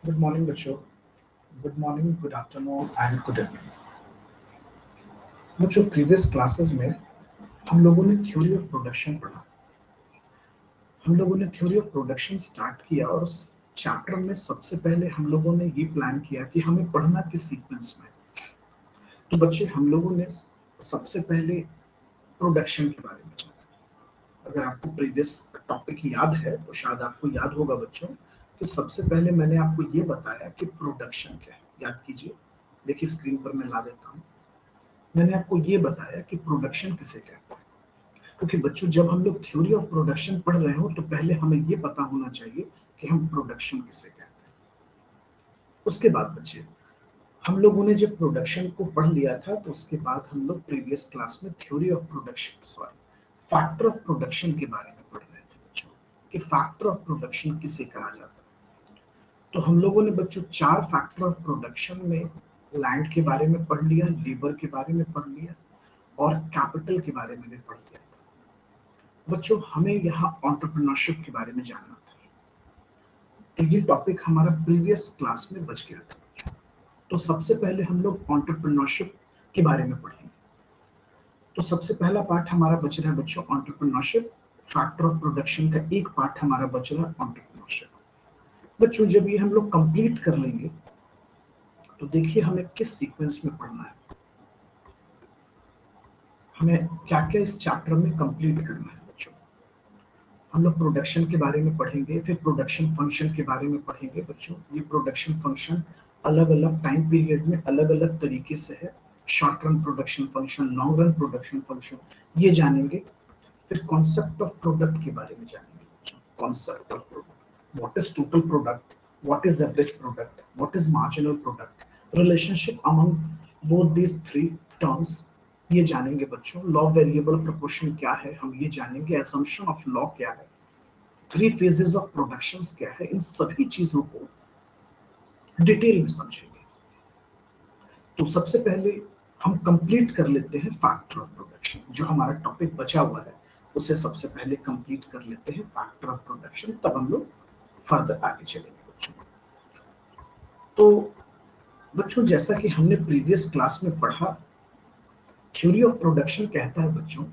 Good morning बच्चों। Good morning, good afternoon and good evening बच्चों। Previous classes में हम लोगों ने थ्योरी ऑफ प्रोडक्शन पढ़ा। हम लोगों ने थ्योरी ऑफ प्रोडक्शन स्टार्ट किया और उस चैप्टर में सबसे पहले हम लोगों ने ये प्लान किया कि हमें पढ़ना किस सीक्वेंस में। तो बच्चे हम लोगों ने सबसे पहले प्रोडक्शन के बारे में जाना। अगर आपको प्रीवियस टॉपिक याद है तो शायद आपको याद होगा बच्चों कि सबसे पहले मैंने आपको ये बताया कि प्रोडक्शन क्या है। याद कीजिए, देखिए स्क्रीन पर मैं ला देता हूँ। मैंने आपको ये बताया कि प्रोडक्शन किसे कहते हैं, क्योंकि बच्चों जब हम लोग थ्योरी ऑफ प्रोडक्शन पढ़ रहे हो तो पहले हमें ये पता होना चाहिए कि हम प्रोडक्शन किसे कहते हैं। उसके बाद बच्चे हम लोगों ने जब प्रोडक्शन को पढ़ लिया था तो उसके बाद हम लोग प्रीवियस क्लास में theory of production factor of production के बारे में पढ़ रहे थे बच्चों, कि फैक्टर ऑफ प्रोडक्शन किसे कहा जाता है। तो हम लोगों ने बच्चों चार फैक्टर ऑफ प्रोडक्शन में लैंड के बारे में पढ़ लिया, लेबर के बारे में पढ़ लिया और कैपिटल के बारे में भी पढ़ लिया था। बच्चों हमें यहाँ एंटरप्रेन्योरशिप के बारे में जानना था, तो ये टॉपिक हमारा प्रीवियस क्लास में बच गया था बच्चों। तो सबसे पहले हम लोग एंटरप्रेन्योरशिप के बारे में पढ़ेंगे। तो सबसे पहला पार्ट हमारा बच रहा है बच्चों एंटरप्रेन्योरशिप। फैक्टर ऑफ प्रोडक्शन का एक पार्ट हमारा बच रहा है एंटरप्रेन्योरशिप। बच्चों जब ये हम लोग कंप्लीट कर लेंगे तो देखिए हमें किस सीक्वेंस में पढ़ना है, हमें क्या क्या इस चैप्टर में कंप्लीट करना है बच्चों। हम लोग प्रोडक्शन के बारे में पढ़ेंगे, फिर प्रोडक्शन फंक्शन के बारे में पढ़ेंगे बच्चों। ये प्रोडक्शन फंक्शन अलग अलग टाइम पीरियड में अलग अलग तरीके से है। Short run production function, long run production function, ये जानेंगे। फिर कॉन्सेप्ट ऑफ प्रोडक्ट के बारे में जानेंगे बच्चों। Concept of product, what is total product, what is average product, what is marginal product, relationship among both these three terms, ये जानेंगे बच्चों। लॉ वेरिएबल प्रोपोर्शन क्या है हम ये जानेंगे। असम्पशन ऑफ लॉ क्या है, थ्री फेजेस ऑफ प्रोडक्शन क्या है, इन सभी चीजों को डिटेल में समझेंगे। तो सबसे पहले हम कंप्लीट कर लेते हैं फैक्टर ऑफ प्रोडक्शन। जो हमारा टॉपिक बचा हुआ है उसे सबसे पहले कंप्लीट कर लेते हैं फैक्टर ऑफ प्रोडक्शन, तब हम लोग फर्दर आगे चलेंगे बच्चों। तो बच्चों जैसा कि हमने प्रीवियस क्लास में पढ़ा, थ्योरी ऑफ प्रोडक्शन कहता है बच्चों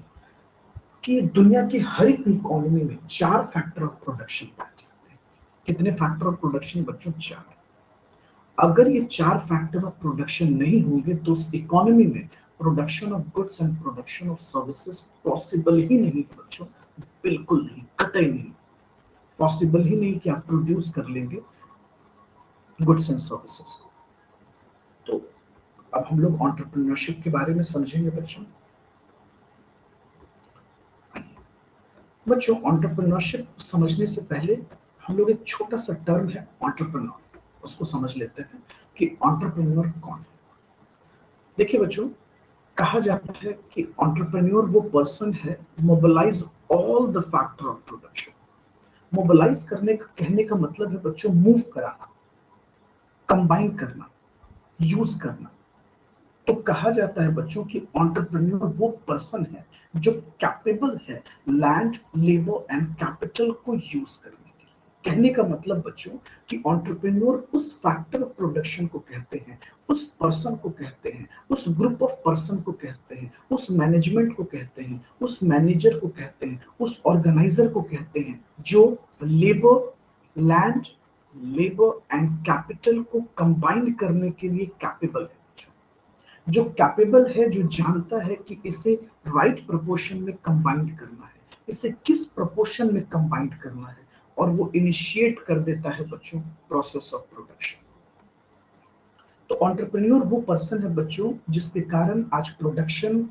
कि दुनिया की हर एक इकोनॉमी में चार फैक्टर ऑफ प्रोडक्शन पाए जाते हैं। कितने फैक्टर ऑफ प्रोडक्शन बच्चों? चार। अगर ये चार फैक्टर ऑफ प्रोडक्शन नहीं होंगे तो उस इकोनॉमी में production of goods and production of services possible ही नहीं है बच्चों। बिल्कुल नहीं, कतई नहीं। पॉसिबल ही नहीं कि आप प्रोड्यूस कर लेंगे गुड्स एंड सर्विसेज को। तो अब हम लोग एंटरप्रेन्योरशिप के बारे में समझेंगे बच्चों। बच्चों एंटरप्रेन्योरशिप समझने से पहले हम लोग एक छोटा सा टर्म है एंटरप्रेन्योर, उसको समझ लेते हैं कि एंटरप्रेन्योर कौन है। देखिए बच्चों, कहा जाता है कि एंटरप्रेन्योर वो पर्सन है mobilise all the factor of production. Mobilise करने का कहने का मतलब है बच्चों मूव कराना, कंबाइन करना, यूज करना। तो कहा जाता है बच्चों कि एंटरप्रेन्योर वो पर्सन है जो कैपेबल है लैंड, लेबर एंड कैपिटल को यूज करने के लिए। कहने का मतलब बच्चों कि एंटरप्रेन्योर उस फैक्टर ऑफ प्रोडक्शन को कहते हैं, उस पर्सन को कहते हैं, उस ग्रुप ऑफ पर्सन को कहते हैं, उस मैनेजमेंट को कहते हैं, उस मैनेजर को कहते हैं, उस ऑर्गेनाइजर को कहते हैं जो labour, land, labour and capital को कंबाइन करने के लिए कैपेबल है। जो कैपेबल है, जो जानता है कि इसे राइट प्रोपोर्शन में कंबाइन करना है, इसे किस प्रोपोर्शन में कंबाइन करना है, और वो इनिशिएट कर देता है बच्चों प्रोसेस ऑफ प्रोडक्शन। तो एंटरप्रेन्योर वो पर्सन है बच्चों जिसके कारण आज प्रोडक्शन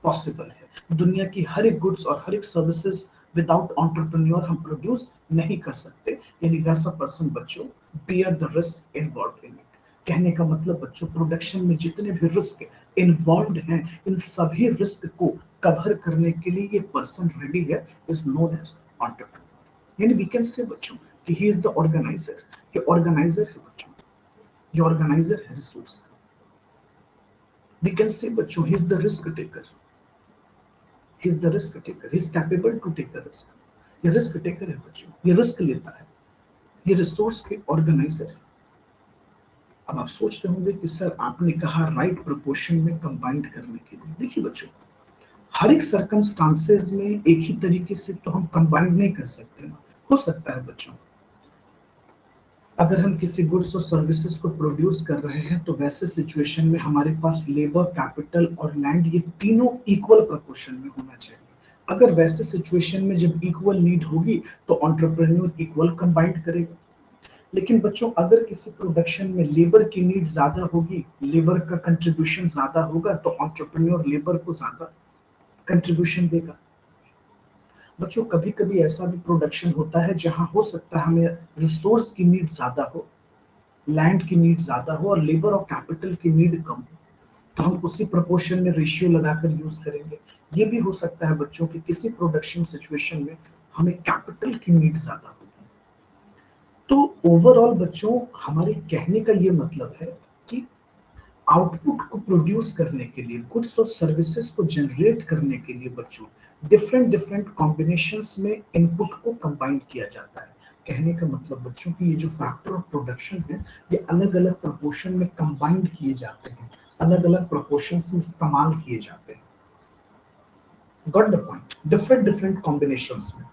पॉसिबल है। दुनिया की हर एक गुड्स और हर एक सर्विसेज विदाउट एंटरप्रेन्योर हम प्रोड्यूस नहीं कर सकते। यानी वैसा पर्सन बच्चों bear the risk involve in it. कहने का मतलब बच्चों प्रोडक्शन में जितने भी रिस्क इन्वॉल्व हैं, इन सभी रिस्क को कवर करने के लिए ये पर्सन रेडी है, इज नोन एज एंटरप्रेन्योर। यानी वी कैन से बच्चों कि ही इज द ऑर्गेनाइजर। ये ऑर्गेनाइजर है बच्चों, ये ऑर्गेनाइजर है रिसोर्स का। We can say बच्चों he is the risk taker, he is the risk taker, he is capable to take a risk। ये रिस्क टेकर है बच्चों, ये रिस्क लेता है, ये रिसोर्स के ऑर्गेनाइजर है। अब आप सोचते होंगे कि सर आपने कहा राइट प्रोपोर्शन में कंबाइंड करने के लिए। देखिए बच्चों, हर एक सर्कमस्टांसेस में एक ही तरीके से तो हम कंबाइंड नहीं कर सकते ना। हो सकता है बच्चों, अगर हम किसी गुड्स और सर्विसेज को प्रोड्यूस कर रहे हैं तो वैसे सिचुएशन में हमारे पास लेबर, कैपिटल और लैंड ये तीनों इक्वल प्रोपोर्शन में होना चाहिए। अगर वैसे सिचुएशन में जब इक्वल नीड होगी तो एंटरप्रेन्योर इक्वल कंबाइंड करेगा। लेकिन बच्चों, अगर किसी प्रोडक्शन में लेबर की नीड ज्यादा होगी, लेबर का कंट्रीब्यूशन ज्यादा होगा, तो एंटरप्रेन्योर लेबर को ज्यादा कंट्रीब्यूशन देगा। बच्चों, कभी कभी ऐसा भी प्रोडक्शन होता है जहां हो सकता है हमें रिसोर्स की नीड ज्यादा हो, लैंड की नीड ज्यादा हो और लेबर और कैपिटल की नीड कम हो, तो हम उसी प्रोपोर्शन में रेशियो लगाकर यूज करेंगे। ये भी हो सकता है बच्चों कि किसी प्रोडक्शन सिचुएशन में हमें कैपिटल की नीड ज्यादा होगी। तो ओवरऑल बच्चों, हमारे कहने का ये मतलब है कि आउटपुट को प्रोड्यूस करने के लिए, गुड्स और सर्विसेज को जनरेट करने के लिए बच्चों, डिफरेंट डिफरेंट कॉम्बिनेशंस में इनपुट को कंबाइन किया जाता है। कहने का मतलब बच्चों कि ये जो फैक्टर ऑफ प्रोडक्शन है, ये अलग अलग प्रोपोर्शन में कंबाइंड किए जाते हैं, अलग अलग प्रोपोर्शंस में इस्तेमाल किए जाते हैं। Got the point? Different different combinations में।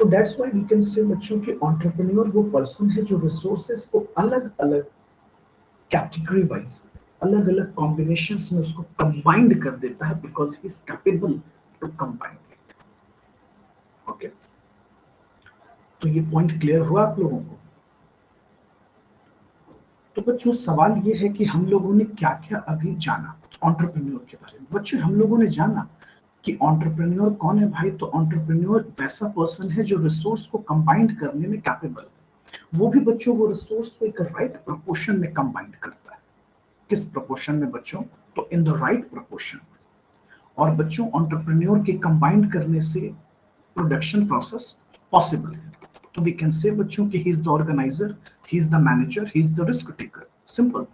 तो दैट्स व्हाई वी कैन से बच्चों कि एंटरप्रेन्योर वो पर्सन है जो रिसोर्सेज को अलग अलग कैटेगरी वाइज, अलग अलग कॉम्बिनेशंस में उसको कंबाइंड कर देता है, because he is capable to combine it. Okay, तो ये पॉइंट क्लियर हुआ आप लोगों को? तो बच्चों, सवाल ये है कि हम लोगों ने क्या क्या अभी जाना एंटरप्रेन्योर के बारे में। बच्चों, हम लोगों ने जाना कि एंटरप्रेन्योर कौन है भाई। तो एंटरप्रेन्योर वैसा पर्सन है जो रिसोर्स को कंबाइंड करने में कैपेबल है। वो भी बच्चों, वो रिसोर्स को एक राइट प्रोपोर्शन में कंबाइंड करता है। किस प्रोपोर्शन में बच्चों? तो इन द राइट प्रोपोर्शन। और बच्चों, एंटरप्रेन्योर के कंबाइंड करने से प्रोडक्शन प्रोसेस पॉसिबल है। तो वी कैन से बच्चों कि he is the organiser, he is the manager, he is the risk taker. Simple.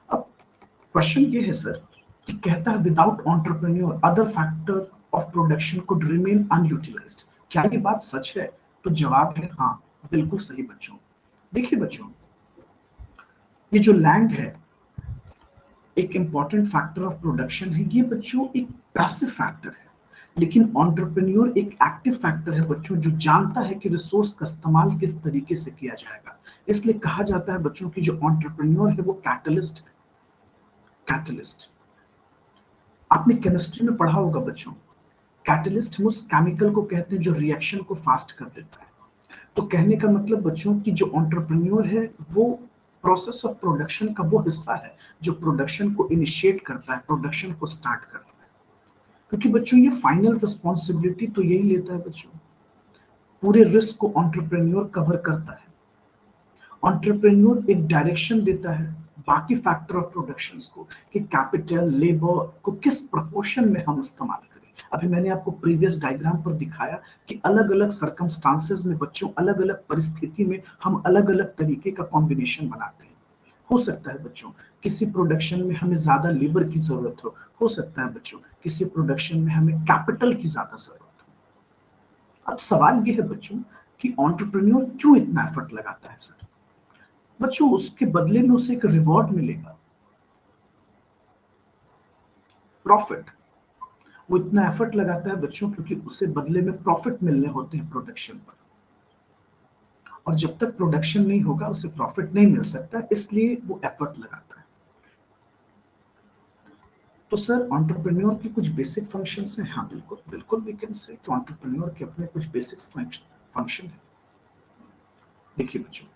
अब क्वेश्चन ये है सर कि कहता है without entrepreneur other factor of production could remain unutilised. क्या ये बात सच है? तो जवाब है हाँ, बिल्कुल सही बच्चों। देखिए बच्चों, ये जो लैंड है एक इंपॉर्टेंट फैक्टर ऑफ प्रोडक्शन है। ये बच्चों एक पैसिव फैक्टर है, लेकिन एंटरप्रेन्योर एक एक्टिव फैक्टर है बच्चों, जो जानता है कि रिसोर्स का इस्तेमाल किस तरीके से किया जाएगा। इसलिए कहा जाता है बच्चों कि जो एंटरप्रेन्योर है वो कैटलिस्ट है। कैटलिस्ट, आपने केमिस्ट्री में पढ़ा होगा बच्चों। कैटलिस्ट हम उस केमिकल को कहते हैं जो रिएक्शन को फास्ट कर देता है। तो कहने का मतलब बच्चों कि जो एंटरप्रेन्योर है वो प्रोसेस ऑफ प्रोडक्शन का वो हिस्सा है जो प्रोडक्शन को इनिशिएट करता है, प्रोडक्शन को स्टार्ट करता है। क्योंकि बच्चों ये फाइनल रिस्पॉन्सिबिलिटी तो यही लेता है बच्चों, पूरे रिस्क को एंटरप्रेन्योर कवर करता है। एंटरप्रेन्योर एक डायरेक्शन देता है बाकी फैक्टर ऑफ प्रोडक्शन को कि कैपिटल, लेबर को किस प्रोपोर्शन में हम इस्तेमाल करें। अभी मैंने आपको प्रीवियस डायग्राम पर दिखाया कि अलग अलग सर्कमस्टांसेस में बच्चों, अलग अलग परिस्थिति में हम अलग अलग तरीके का कॉम्बिनेशन बनाते हैं। हो सकता है बच्चों किसी प्रोडक्शन में हमें ज्यादा लेबर की जरूरत हो सकता है बच्चों किसी प्रोडक्शन में हमें कैपिटल की ज्यादा जरूरत हो। अब सवाल ये है बच्चों कि एंटरप्रेन्योर क्यों इतना एफर्ट लगाता है सर? बच्चों, उसके बदले में उसे एक रिवॉर्ड मिलेगा, प्रॉफिट। वो इतना एफर्ट लगाता है बच्चों क्योंकि उसे बदले में प्रॉफिट मिलने होते हैं प्रोडक्शन पर। और जब तक प्रोडक्शन नहीं होगा उसे प्रॉफिट नहीं मिल सकता, इसलिए वो एफर्ट लगाता है। तो सर एंटरप्रेन्योर की कुछ बेसिक फंक्शंस हैं। हाँ बिल्कुल बिल्कुल, वी कैन से कि एंटरप्रेन्योर के अपने कुछ बेसिक फंक्शन है। देखिए बच्चों,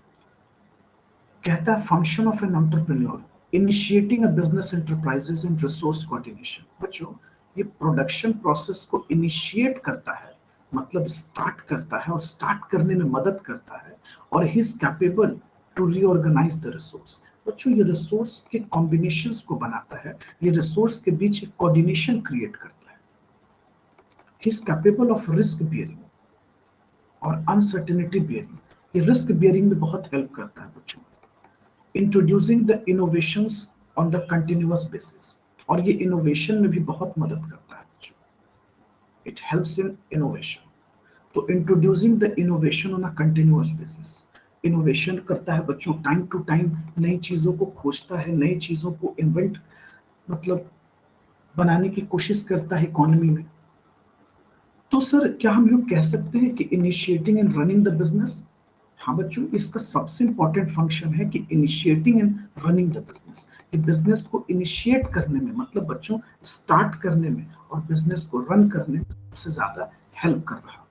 कहता है function of an entrepreneur initiating a business enterprises and resource coordination. बच्चों, ये प्रोडक्शन प्रोसेस को इनिशिएट करता है, मतलब स्टार्ट करता है और स्टार्ट करने में मदद करता है। और he is capable to reorganise the resource. बच्चों, ये रिसोर्स के कॉम्बिनेशंस को बनाता है, ये रिसोर्स के बीच एक कोऑर्डिनेशन क्रिएट करता है। ही is capable of risk bearing और अनसर्टेनिटी बियरिंग। ये रिस्क बियरिंग में बहुत हेल्प करता है बच्चों। Introducing the innovations on the continuous basis, और ये इनोवेशन में भी बहुत मदद करता है बच्चों। It helps in innovation. तो introducing the innovation on a continuous basis, innovation करता है बच्चों, टाइम टू टाइम नई चीजों को खोजता है, नई चीजों को इन्वेंट मतलब बनाने की कोशिश करता है इकोनॉमी में। तो सर क्या हम लोग कह सकते हैं कि initiating and running the business? हाँ बच्चों, इसका सबसे इंपॉर्टेंट फंक्शन है कि initiating and running the business. ये बिजनेस को इनिशिएट करने में मतलब बच्चों स्टार्ट करने में और बिजनेस को रन करने में सबसे ज्यादा हेल्प कर रहा है।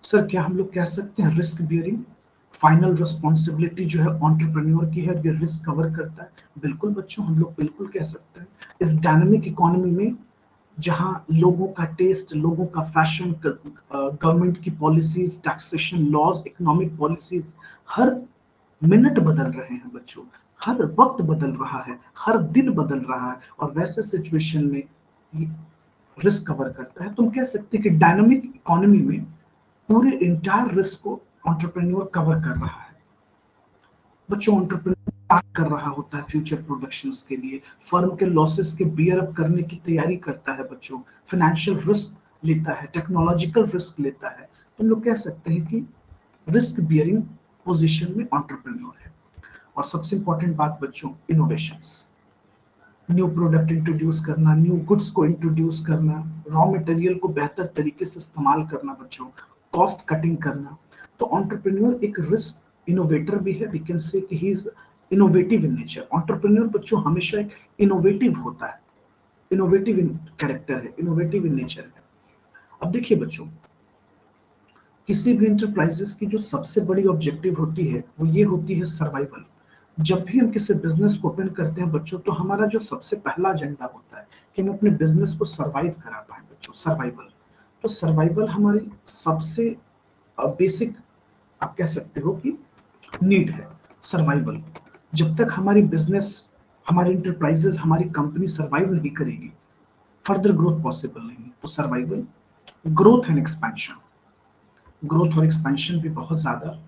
सर क्या हम लोग कह सकते हैं रिस्क बियरिंग? फाइनल रिस्पॉन्सिबिलिटी जो है एंटरप्रेन्योर की है, ये रिस्क कवर करता है। बिल्कुल बच्चों, हम लोग बिल्कुल कह सकते हैं। इस डायनामिक इकोनॉमी में जहां लोगों का टेस्ट, लोगों का फैशन, गवर्नमेंट की policies, taxation laws, economic policies हर मिनट बदल रहे हैं बच्चों, हर वक्त बदल रहा है, हर दिन बदल रहा है, और वैसे सिचुएशन में ये रिस्क कवर करता है। तुम कह सकते हैं कि डायनामिक इकोनॉमी में पूरे इंटायर रिस्क को एंटरप्रेन्योर कवर कर रहा है। बच्चों एंटरप्रेन्योर प्लान कर रहा होता है फ्यूचर प्रोडक्शंस के लिए, फर्म के लॉसेस के बियर अप करने की तैयारी करता है बच्चों, फाइनेंशियल रिस्क लेता है, टेक्नोलॉजिकल रिस्क लेता है। तुम लोग कह सकते हैं कि रिस्क बियरिंग पोजीशन में एंटरप्रेन्योर है। और सबसे इंपॉर्टेंट बात बच्चों, इनोवेशंस, न्यू प्रोडक्ट इंट्रोड्यूस करना, न्यू गुड्स को इंट्रोड्यूस करना, रॉ मटेरियल को बेहतर तरीके से इस्तेमाल करना बच्चों, कॉस्ट कटिंग करना। तो एंटरप्रेन्योर एक रिस्क इनोवेटर भी है। वी कैन से कि he is innovative in nature. Entrepreneur बच्चों हमेशा एक इनोवेटिव होता है, इनोवेटिव इन कैरेक्टर है, इनोवेटिव इन नेचर है। अब देखिए बच्चों, किसी भी इंटरप्राइजेस की जो सबसे बड़ी ऑब्जेक्टिव होती है वो ये होती है सर्वाइवल। जब भी हम किसी बिजनेस को ओपन करते हैं बच्चों, तो हमारा जो सबसे पहला एजेंडा होता है कि हम अपने बिजनेस को सर्वाइव करा पाए बच्चों, सर्वाइवल। तो सर्वाइवल हमारी सबसे बेसिक आप कह सकते हो कि नीड है, सर्वाइवल। जब तक हमारी बिजनेस, हमारी इंटरप्राइजेस, हमारी कंपनी सर्वाइव नहीं करेगी, फर्दर ग्रोथ पॉसिबल नहीं। तो survival, growth and expansion, growth और एक्सपेंशन भी बहुत ज्यादा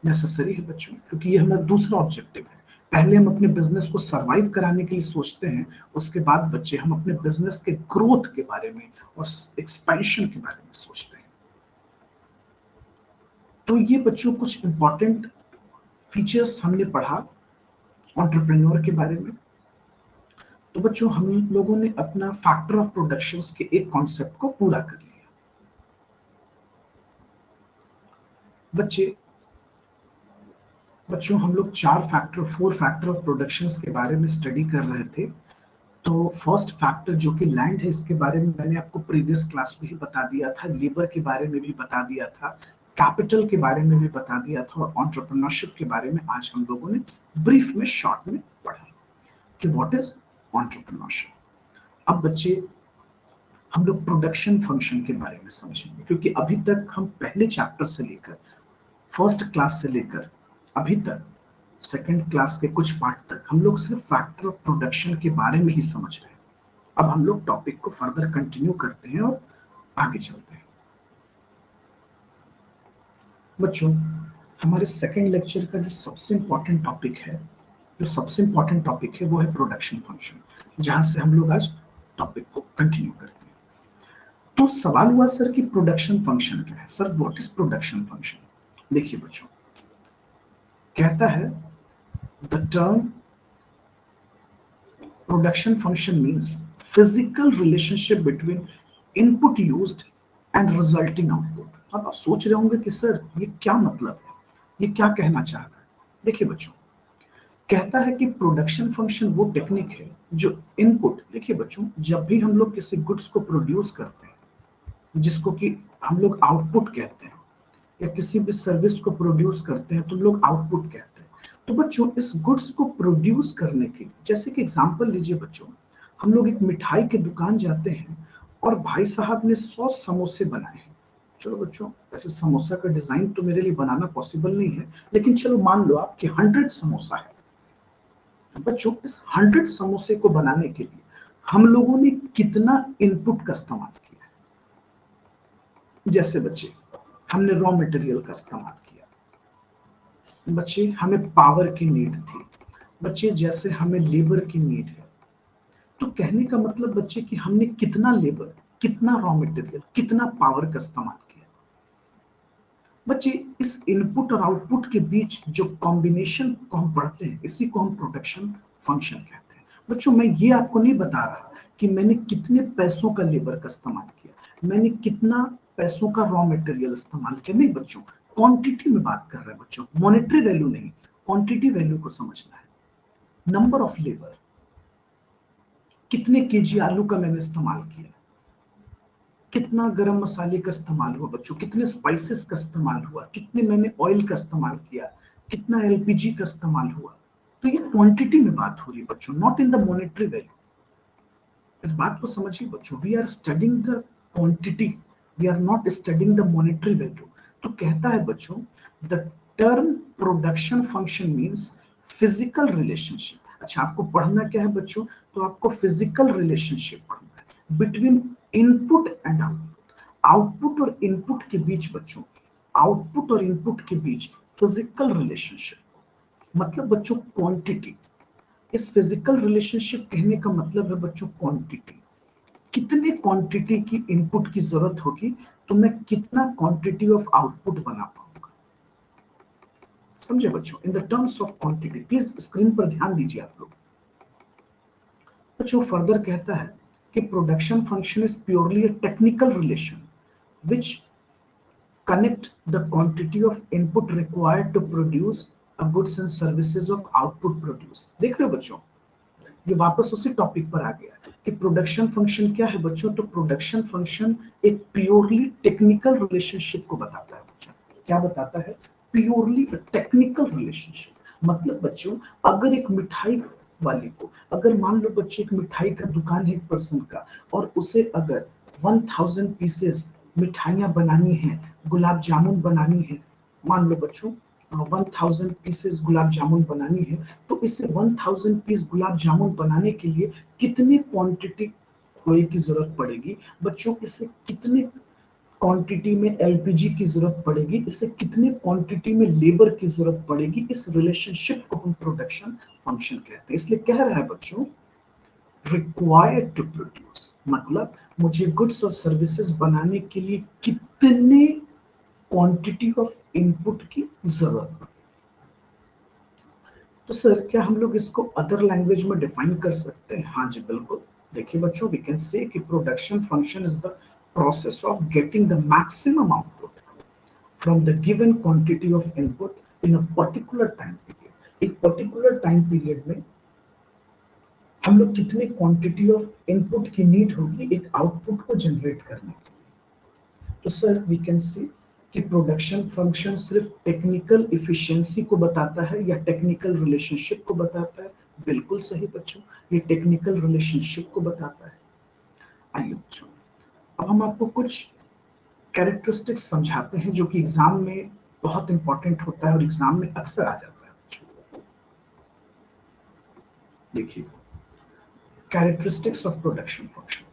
नेसेसरी है बच्चों, क्योंकि ये हमारा दूसरा ऑब्जेक्टिव है। पहले हम अपने बिजनेस को सरवाइव कराने के लिए सोचते हैं, उसके बाद बच्चे हम अपने बिजनेस के ग्रोथ के बारे में और एक्सपेंशन के बारे में सोचते हैं। तो ये बच्चों कुछ इंपॉर्टेंट फीचर्स हमने पढ़ा एंटरप्रेन्योर के बारे में। तो बच्चों हम लोगों ने अपना फैक्टर ऑफ प्रोडक्शंस के एक कॉन्सेप्ट को पूरा कर लिया। बच्चे बच्चों हम लोग फोर फैक्टर ऑफ प्रोडक्शंस के बारे में स्टडी कर रहे थे। तो फर्स्ट फैक्टर जो कि लैंड है, इसके बारे में मैंने आपको प्रीवियस क्लास में ही बता दिया था, लेबर के बारे में भी बता दिया था, कैपिटल के बारे में भी बता दिया था, और एंटरप्रेन्योरशिप के बारे में आज हम लोगों ने ब्रीफ में शॉर्ट में पढ़ा कि व्हाट इज एंटरप्रेन्योरशिप। अब बच्चे हम लोग प्रोडक्शन फंक्शन के बारे में समझेंगे, क्योंकि अभी तक हम पहले चैप्टर से लेकर, फर्स्ट क्लास से लेकर अभी तक सेकंड क्लास के कुछ पार्ट तक हम लोग सिर्फ फैक्टर ऑफ प्रोडक्शन के बारे में ही समझ रहे हैं। अब हम लोग टॉपिक को फर्दर कंटिन्यू करते हैं और आगे चलते हैं। बच्चों हमारे सेकंड लेक्चर का जो सबसे इंपॉर्टेंट टॉपिक है, वो है प्रोडक्शन फंक्शन, जहां से हम लोग आज टॉपिक को कंटिन्यू करते हैं। तो सवाल हुआ सर कि प्रोडक्शन फंक्शन क्या है? Sir what is production function? देखिए बच्चों, कहता है the term production function means physical relationship between input used and resulting output। अब आप सोच रहे होंगे कि सर ये क्या मतलब है, ये क्या कहना चाह रहा है? देखिए बच्चों, कहता है कि प्रोडक्शन फंक्शन वो टेक्निक है जो इनपुट, देखिए बच्चों, जब भी हम लोग किसी गुड्स को प्रोड्यूस करते हैं जिसको कि हम लोग आउटपुट कहते हैं, या किसी भी सर्विस को प्रोड्यूस करते हैं तो लोग आउटपुट कहते हैं। तो बच्चों इस गुड्स को प्रोड्यूस करने के लिए, जैसे कि एग्जांपल लीजिए बच्चों, हम लोग एक मिठाई की दुकान जाते हैं और भाई साहब ने 100 समोसे बनाए हैं। चलो बच्चों, वैसे समोसा का डिजाइन तो मेरे लिए बनाना पॉसिबल नहीं है, लेकिन चलो मान लो आपके 100 समोसा है। बच्चों इस 100 समोसे को बनाने के लिए हम लोगों ने कितना इनपुट का इस्तेमाल किया है? जैसे बच्चे हमने रॉ मटेरियल का इस्तेमाल किया, बच्चे हमें पावर की नीड थी, बच्चे जैसे हमें लेबर की नीड है। तो कहने का मतलब बच्चे कि हमने कितना लेबर, कितना रॉ मटेरियल, कितना पावर का इस्तेमाल किया। बच्चे इस इनपुट और आउटपुट के बीच जो कॉम्बिनेशन को हम पढ़ते हैं, इसी को हम प्रोडक्शन फंक्शन कहते हैं। बच्चों मैं ये आपको नहीं बता रहा कि मैंने कितने पैसों का लेबर का इस्तेमाल किया, मैंने कितना पैसों का रॉ मटेरियल इस्तेमाल किया, नहीं बच्चों, क्वांटिटी में बात कर रहे हैं बच्चों, मॉनेटरी वैल्यू नहीं, क्वांटिटी वैल्यू को समझना है। नंबर ऑफ लेबर, कितने केजी आलू का मैंने इस्तेमाल किया, कितना गरम मसाले का इस्तेमाल हुआ बच्चों, कितने स्पाइसेस का इस्तेमाल हुआ, कितने मैंने ऑयल का इस्तेमाल किया, कितना एलपीजी का इस्तेमाल हुआ। तो ये क्वांटिटी में बात हो रही है बच्चों, not in the monetary value. इस बात को समझिए बच्चों, we are studying the quantity, we are not studying the monetary value. तो कहता है बच्चों, the term production function means physical relationship. अच्छा आपको पढ़ना क्या है बच्चों, तो आपको फिजिकल रिलेशनशिप पढ़ना है between input and output, output और इनपुट के बीच बच्चों, आउटपुट और इनपुट के बीच फिजिकल रिलेशनशिप, मतलब बच्चों क्वांटिटी। इस फिजिकल रिलेशनशिप कहने का मतलब है बच्चों क्वांटिटी, कितने क्वांटिटी की इनपुट की जरूरत होगी तो मैं कितना क्वांटिटी ऑफ आउटपुट बना पाऊंगा। समझे बच्चों, in the terms of quantity. Please screen पर ध्यान दीजिए आप लोग। बच्चों फर्दर कहता है कि production function is purely a technical relation which connect the quantity of input required to produce a goods and services of output produce। देख रहे हो बच्चों, ये वापस उसी टॉपिक पर आ गया कि प्रोडक्शन फंक्शन क्या है बच्चों। तो प्रोडक्शन फंक्शन एक प्योरली टेक्निकल रिलेशनशिप को बताता है बच्चों। क्या बताता है? Purely technical relationship. मतलब बच्चों अगर एक मिठाई वाले को, अगर मान लो बच्चे एक मिठाई का दुकान है एक पर्सन का, और उसे अगर 1000 पीसेस मिठाइयां बनानी है, गुलाब जामुन बनानी है, मान लो बच्चों 1000 पीसेस गुलाब जामुन बनानी है, तो इसे 1000 पीस गुलाब जामुन बनाने के लिए कितने क्वांटिटी खोए की जरूरत पड़ेगी बच्चों, इससे कितने क्वांटिटी में एलपीजी की जरूरत पड़ेगी, इससे कितने क्वांटिटी में लेबर की जरूरत पड़ेगी। इस रिलेशनशिप को हम प्रोडक्शन फंक्शन कहते हैं। इसलिए कह रहा है बच्चों रिक्वायर्ड टू प्रोड्यूस, मतलब मुझे गुड्स और सर्विसेज बनाने के लिए कितने क्वांटिटी ऑफ इनपुट की जरूरत पड़ेगी। तो सर क्या हम लोग इसको अदर लैंग्वेज में डिफाइन कर सकते हैं? हाँ जी बिल्कुल। देखिए बच्चों, वी कैन से कि production function is the process of getting the maximum output from the given quantity of input in a particular time period. एक पर्टिकुलर टाइम पीरियड में हम लोग कितने क्वांटिटी ऑफ इनपुट की नीड होगी एक output को जनरेट करने के लिए। तो सर वी कैन सी कि प्रोडक्शन फंक्शन सिर्फ टेक्निकल इफिशिएंसी को बताता है या टेक्निकल रिलेशनशिप को बताता है? बिल्कुल सही बच्चों, ये टेक्निकल रिलेशनशिप को बताता है। आइए बच्चों, अब हम आपको कुछ कैरेक्टरिस्टिक्स समझाते हैं जो कि एग्जाम में बहुत इंपॉर्टेंट होता है और एग्जाम में अक्सर आ जाता है बच्चों। देखिए कैरेक्टरिस्टिक्स ऑफ प्रोडक्शन फंक्शन।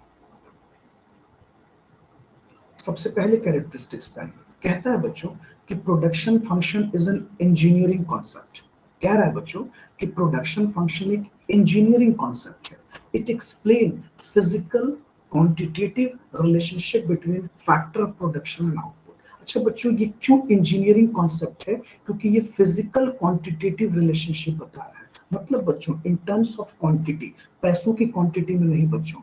सबसे पहले कैरेक्टरिस्टिक्स पे कहता है बच्चों कि production function is an engineering concept. कह रहा है बच्चों कि प्रोडक्शन फंक्शन एक इंजीनियरिंग कॉन्सेप्ट है। It explain physical quantitative relationship between factor of production and output. अच्छा बच्चों ये क्यों इंजीनियरिंग कॉन्सेप्ट है? क्योंकि ये फिजिकल क्वांटिटेटिव रिलेशनशिप बता रहा है। मतलब बच्चों इन टर्म्स ऑफ क्वांटिटी, पैसों की क्वांटिटी में नहीं बच्चों,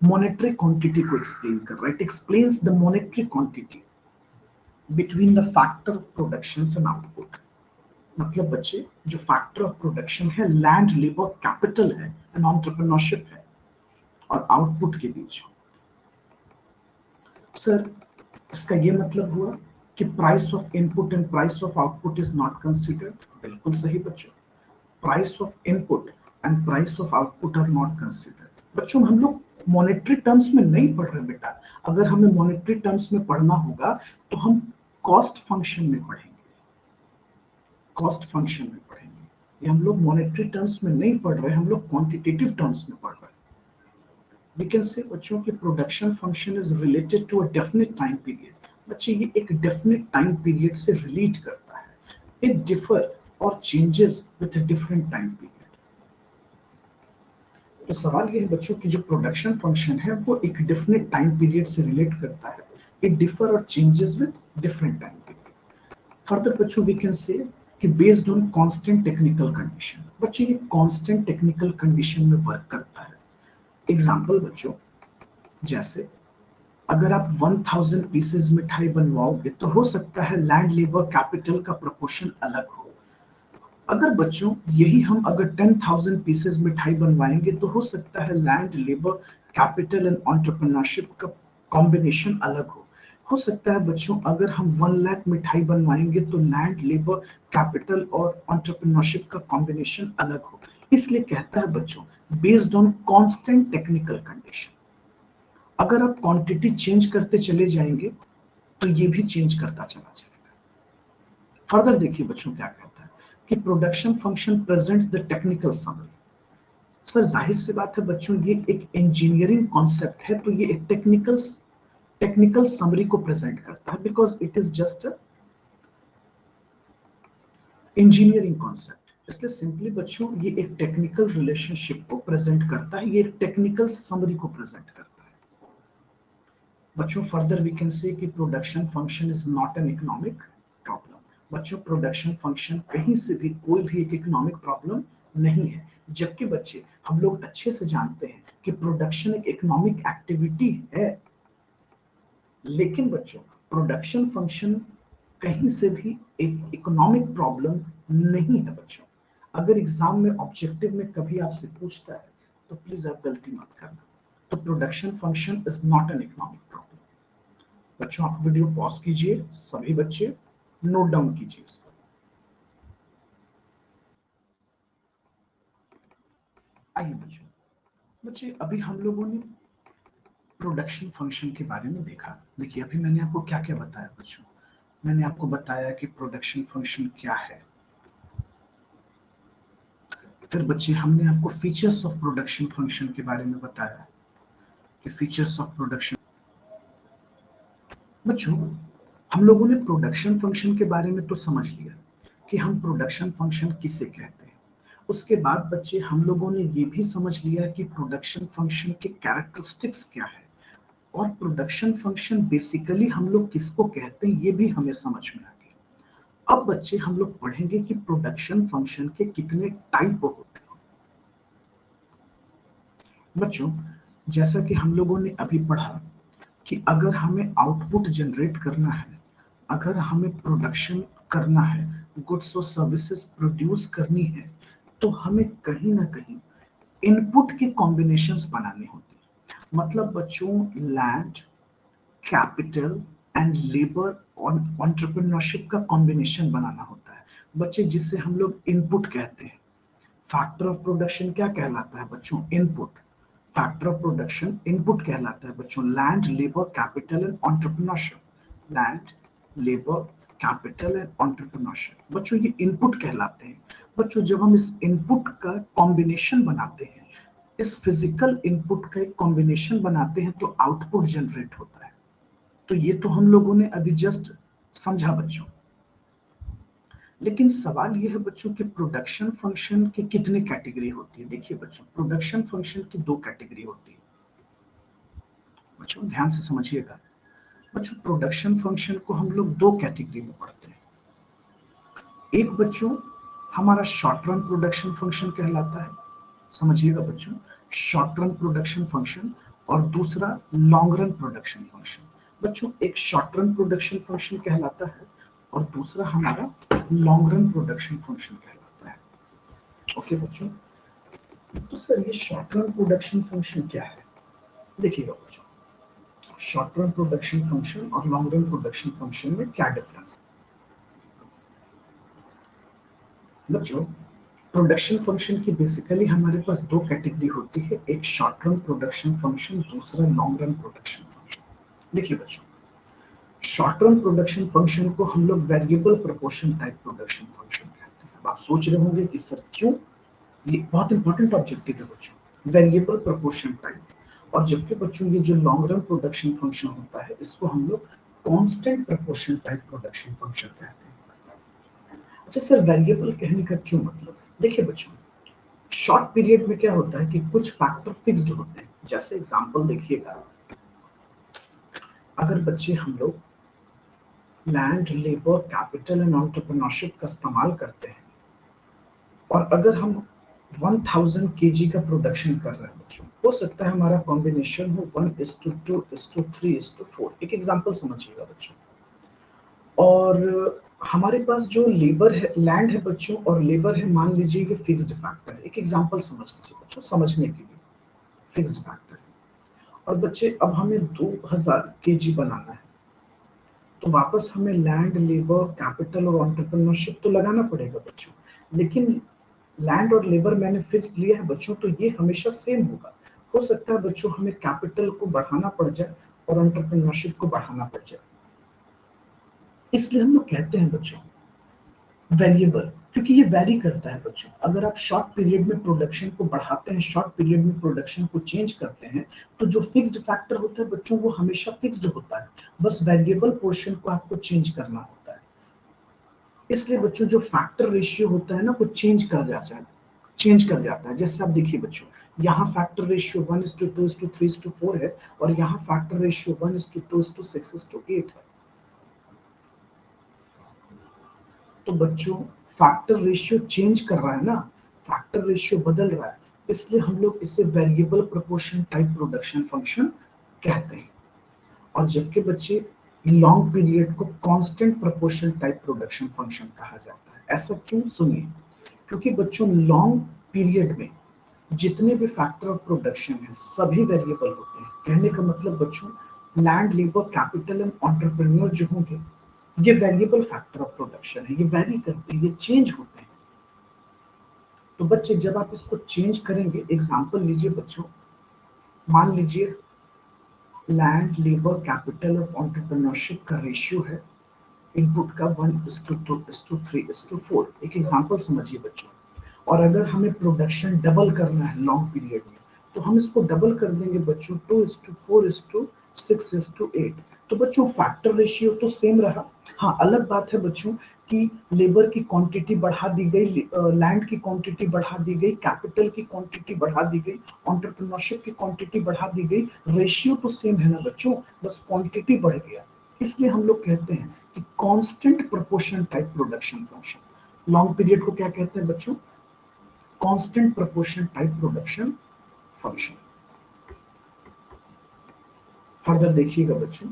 मॉनेटरी क्वांटिटी को एक्सप्लेन कर रहा है। It explains the monetary quantity between the factor of production and output. मतलब बच्चे जो फैक्टर ऑफ प्रोडक्शन है, लैंड लेबर कैपिटल है एंड एंटरप्रेन्योरशिप है, और आउटपुट के बीच। सर इसका ये मतलब हुआ कि price of input and price of output is not considered? बिल्कुल सही बच्चों, price of input and price of output are not considered. बच्चों हम लोग मॉनेटरी टर्म्स में नहीं पढ़ रहे बेटा। अगर हमें मॉनेटरी टर्म्स में पढ़ना होगा तो हम कॉस्ट फंक्शन में पढ़ेंगे, कॉस्ट फंक्शन में पढ़ेंगे। ये हम लोग मॉनेटरी टर्म्स में नहीं पढ़ रहे, हम लोग क्वांटिटेटिव टर्म्स में पढ़ रहे हैं। वी कैन से बच्चों की production function is related to a definite time period. बच्चे ये एक डेफिनेट टाइम पीरियड से रिलेट करता है। इट डिफर और changes with a different time period. तो सवाल ये है बच्चों कि जो प्रोडक्शन फंक्शन है वो एक डेफिनेट टाइम पीरियड से रिलेट करता है, इट डिफर और changes with different time period. Further बच्चों वी कैन से कि based on constant technical condition, बच्चों ये कांस्टेंट टेक्निकल कंडीशन में वर्क करता है। एग्जांपल बच्चों, जैसे अगर आप 1000 पीसेस मिठाई बनवाओगे तो हो सकता है लैंड लेबर कैपिटल का प्रोपोर्शन अलग हो। अगर बच्चों यही हम अगर 10,000 पीसेस मिठाई बनवाएंगे तो हो सकता है land labour capital and entrepreneurship का कॉम्बिनेशन अलग हो सकता है बच्चों अगर हम 1 लाख मिठाई बनवाएंगे तो लैंड लेबर कैपिटल और एंटरप्रेन्योरशिप का कॉम्बिनेशन अलग हो। इसलिए कहता है बच्चों based on constant technical condition. अगर आप क्वांटिटी चेंज करते चले जाएंगे तो ये भी चेंज करता चला जाएगा। फर्दर देखिए बच्चों क्या कहता है कि production function presents the technical summary. Sir जाहिर सी बात है बच्चों ये एक इंजीनियरिंग कॉन्सेप्ट है, तो ये एक टेक्निकल समरी को प्रेजेंट करता है because it is just engineering concept. इसलिए सिंपली बच्चों ये एक टेक्निकल रिलेशनशिप को प्रेजेंट करता है, ये एक टेक्निकल समरी को प्रेजेंट करता है। बच्चों फर्दर वी कैन से कि production function is not an economic problem. बच्चों प्रोडक्शन फंक्शन कहीं से भी कोई भी एक इकोनॉमिक प्रॉब्लम नहीं है, जबकि बच्चे हम लोग अच्छे से जानते हैं कि प्रोडक्शन एक इकोनॉमिक एक्टिविटी है। लेकिन बच्चों प्रोडक्शन फंक्शन कहीं से भी एक इकोनॉमिक प्रॉब्लम नहीं है बच्चों। अगर एग्जाम में ऑब्जेक्टिव में कभी आपसे पूछता है तो प्लीज आप गलती मत करना। तो production function is not an economic problem. बच्चों आप वीडियो पॉज कीजिए, सभी बच्चे नोट डाउन कीजिए इसको। आइए बच्चों, अभी हम लोगों ने प्रोडक्शन फंक्शन के बारे में देखा। देखिए अभी मैंने आपको क्या क्या बताया बच्चों। मैंने आपको बताया कि प्रोडक्शन फंक्शन क्या है। फिर बच्चे हमने आपको फीचर्स ऑफ प्रोडक्शन फंक्शन के बारे में बताया कि फीचर्स ऑफ प्रोडक्शन। बच्चों हम लोगों ने प्रोडक्शन फंक्शन के बारे में तो समझ लिया कि हम प्रोडक्शन फंक्शन किसे कहते हैं। उसके बाद बच्चे हम लोगों ने ये भी समझ लिया कि प्रोडक्शन फंक्शन के कैरेक्टरिस्टिक्स क्या है और प्रोडक्शन फंक्शन बेसिकली हम लोग किसको कहते हैं ये भी हमें समझ में आ गया। अब बच्चे हम लोग पढ़ेंगे कि प्रोडक्शन फंक्शन के कितने टाइप होते हैं। बच्चों जैसा कि हम लोगों ने अभी पढ़ा कि अगर हमें आउटपुट जनरेट करना है, अगर हमें प्रोडक्शन करना है, गुड्स और सर्विसेज प्रोड्यूस करनी है, तो हमें कहीं ना कहीं इनपुट के कॉम्बिनेशंस बनाने होते हैं। मतलब बच्चों लैंड कैपिटल एंड लेबर और एंटरप्रेन्योरशिप का कॉम्बिनेशन बनाना होता है बच्चे, जिसे हम लोग इनपुट कहते हैं। फैक्टर ऑफ प्रोडक्शन क्या कहलाता है बच्चों? Input. Factor of production input कहलाता है बच्चों। Land labour capital and entrepreneurship, land labour capital and entrepreneurship बच्चों ये इनपुट कहलाते हैं। बच्चों जब हम इस इनपुट का कॉम्बिनेशन बनाते हैं, इस फिजिकल इनपुट का एक कॉम्बिनेशन बनाते हैं तो आउटपुट जनरेट होता है। तो ये तो हम लोगों ने अभी जस्ट समझा बच्चों। लेकिन सवाल ये है बच्चों कि प्रोडक्शन फंक्शन की कितनी कैटेगरी होती है। देखिए बच्चों प्रोडक्शन फंक्शन की 2 कैटेगरी होती है। बच्चों ध्यान से समझिएगा। बच्चों प्रोडक्शन फंक्शन को हम लोग 2 कैटेगरी में पढ़ते हैं। एक बच्चों हमारा शॉर्ट रन प्रोडक्शन फंक्शन कहलाता है, समझिएगा बच्चों, शॉर्ट रन प्रोडक्शन फंक्शन, और दूसरा लॉन्ग रन प्रोडक्शन फंक्शन। बच्चों एक शॉर्ट रन प्रोडक्शन फंक्शन कहलाता है और दूसरा हमारा लॉन्ग रन प्रोडक्शन फंक्शन कहलाता है। ओके बच्चों, तो सर ये शॉर्ट रन प्रोडक्शन फंक्शन क्या है? देखिएगा बच्चों, शॉर्ट रन प्रोडक्शन फंक्शन और लॉन्ग रन प्रोडक्शन फंक्शन में क्या डिफरेंस? बच्चों प्रोडक्शन फंक्शन की बेसिकली हमारे पास 2 कैटेगरी होती है, एक शॉर्ट रन प्रोडक्शन फंक्शन, दूसरा लॉन्ग रन प्रोडक्शन फंक्शन। देखिए बच्चों शॉर्ट रन प्रोडक्शन फंक्शन को हम लोग variable proportion type production function कहते हैं। अब आप सोच रहे होंगे कि सर क्यों? ये बहुत इंपॉर्टेंट ऑब्जेक्टिव है बच्चों, वेरिएबल प्रोपोर्शन टाइप। और जबकि बच्चों ये जो लॉन्ग रन प्रोडक्शन फंक्शन होता है इसको हम लोग constant proportion type production function कहते हैं। अच्छा सर वेरिएबल कहने का क्यों मतलब? देखिए बच्चों शॉर्ट पीरियड में क्या होता है कि कुछ फैक्टर फिक्स्ड होते हैं। जैसे एग्जांपल देखिएगा, अगर बच्चे हम लोग land, labour, capital and entrepreneurship का इस्तेमाल करते हैं और अगर हम 1000 केजी का प्रोडक्शन कर रहे हैं बच्चों, हो सकता है हमारा कॉम्बिनेशन हो 1:2:3:4। एक एग्जांपल समझिएगा बच्चों। और हमारे पास जो लेबर है, लैंड है बच्चों और लेबर है, मान लीजिए कि फिक्स्ड फैक्टर है। एक एग्जांपल समझ लीजिए बच्चों, समझने के लिए फिक्स्ड फैक्टर है। और बच्चे अब हमें 2000 केजी बनाना है, तो वापस हमें लैंड, लेबर, कैपिटल और एंटरप्रेन्योरशिप तो लगाना पड़ेगा बच्चों। लेकिन लैंड और लेबर मैंने फिक्स लिया है बच्चों, तो ये हमेशा सेम होगा। हो सकता है बच्चों हमें कैपिटल को बढ़ाना पड़ जाए और एंटरप्रेन्योरशिप को बढ़ाना पड़ जाए। इसलिए हम लोग कहते हैं बच्चों वेरिएबल, क्योंकि ये वैरी करता है बच्चों। अगर आप शॉर्ट पीरियड में प्रोडक्शन को बढ़ाते हैं, शॉर्ट पीरियड में प्रोडक्शन को चेंज करते हैं, तो जो फिक्स्ड फैक्टर होता है बच्चों वो हमेशा फिक्स्ड होता है, बस वेरिएबल पोर्शन को आपको चेंज करना होता है। इसलिए बच्चों जो फैक्टर रेशियो होता है ना, वो चेंज कर जाता है। जैसे आप देखिए बच्चों, यहाँ फैक्टर रेशियो 1:2:3:4 है और यहाँ फैक्टर रेशियो 1:2:6:8 है। तो बच्चों फैक्टर रेशियो चेंज कर रहा है ना, फैक्टर रेशियो बदल रहा है, इसलिए हम लोग इसे variable proportion type production function कहते हैं। और जबकि बच्चे लॉन्ग पीरियड को constant proportion type production function कहा जाता है। ऐसा क्यों? सुनिए, क्योंकि बच्चों लॉन्ग पीरियड में जितने भी फैक्टर ऑफ प्रोडक्शन है सभी वेरिएबल होते हैं। कहने का मतलब बच्चों land, labour, capital and entrepreneur जो होंगे ये वेरिएबल फैक्टर ऑफ प्रोडक्शन है, ये वैरी करते हैं, ये चेंज होते हैं। तो बच्चे जब आप इसको चेंज करेंगे, एग्जांपल लीजिए बच्चों, मान लीजिए लैंड, लेबर, कैपिटल और एंटरप्रेन्योरशिप का रेशियो है इनपुट का 1:2:3:4। एक एग्जांपल समझिए बच्चों। और अगर हमें प्रोडक्शन डबल करना है लॉन्ग पीरियड में, तो हम इसको डबल कर देंगे बच्चों 2:4:6:8। तो बच्चों फैक्टर रेशियो तो सेम रहा। हाँ, अलग बात है बच्चों कि लेबर की क्वांटिटी बढ़ा दी गई, लैंड की क्वांटिटी बढ़ा दी गई, कैपिटल की क्वांटिटी बढ़ा दी गई, एंटरप्रेन्योरशिप की क्वांटिटी बढ़ा दी गई। रेशियो तो सेम है ना बच्चों, बस क्वांटिटी बढ़ गया। इसलिए हम लोग कहते हैं कि constant proportion type production function. Long period को क्या कहते हैं बच्चों? Constant proportion type production function. Further देखिएगा बच्चों,